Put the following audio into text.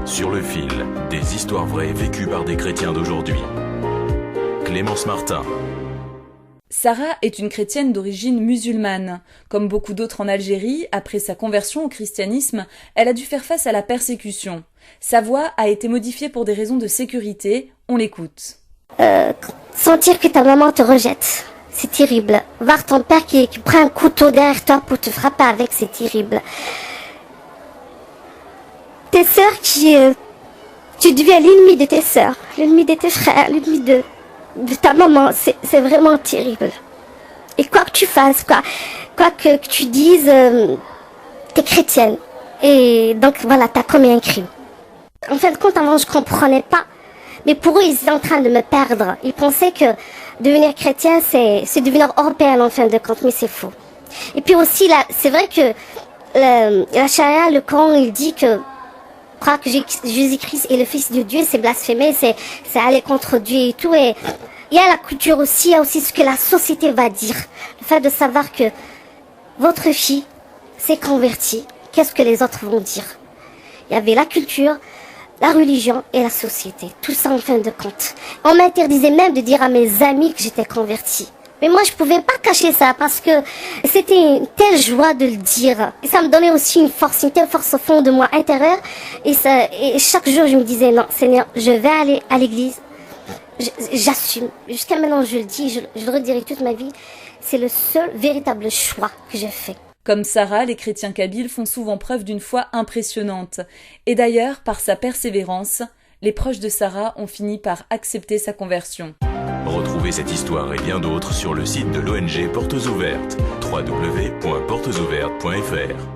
Sur le fil, des histoires vraies vécues par des chrétiens d'aujourd'hui. Clémence Martin. Sarah est une chrétienne d'origine musulmane. Comme beaucoup d'autres en Algérie, après sa conversion au christianisme, elle a dû faire face à la persécution. Sa voix a été modifiée pour des raisons de sécurité. On l'écoute. Sentir que ta maman te rejette, c'est terrible. Voir ton père qui prend un couteau derrière toi pour te frapper avec, c'est terrible. Tes sœurs tu deviens l'ennemi de tes sœurs, l'ennemi de tes frères, l'ennemi de ta maman, c'est vraiment terrible. Et quoi que tu fasses, quoi que tu dises, t'es chrétienne. Et donc voilà, t'as commis un crime. En fin de compte, avant, je comprenais pas. Mais pour eux, ils étaient en train de me perdre. Ils pensaient que devenir chrétien, c'est devenir européen en fin de compte, mais c'est faux. Et puis aussi, là, c'est vrai que la charia, le Coran, il dit que croire que Jésus-Christ est le Fils de Dieu, c'est blasphémer, c'est aller contre Dieu et tout. Et il y a la culture aussi, il y a aussi ce que la société va dire. Le fait de savoir que votre fille s'est convertie, qu'est-ce que les autres vont dire? Il y avait la culture, la religion et la société. Tout ça en fin de compte. On m'interdisait même de dire à mes amis que j'étais convertie. Mais moi, je pouvais pas cacher ça parce que c'était une telle joie de le dire. Et ça me donnait aussi une telle force au fond de moi intérieure. Et chaque jour, je me disais, non, Seigneur, je vais aller à l'église. J'assume. Jusqu'à maintenant, je le dis, je le redirai toute ma vie. C'est le seul véritable choix que j'ai fait. Comme Sarah, les chrétiens kabyles font souvent preuve d'une foi impressionnante. Et d'ailleurs, par sa persévérance, les proches de Sarah ont fini par accepter sa conversion. Retrouvez cette histoire et bien d'autres sur le site de l'ONG Portes Ouvertes, www.portesouvertes.fr.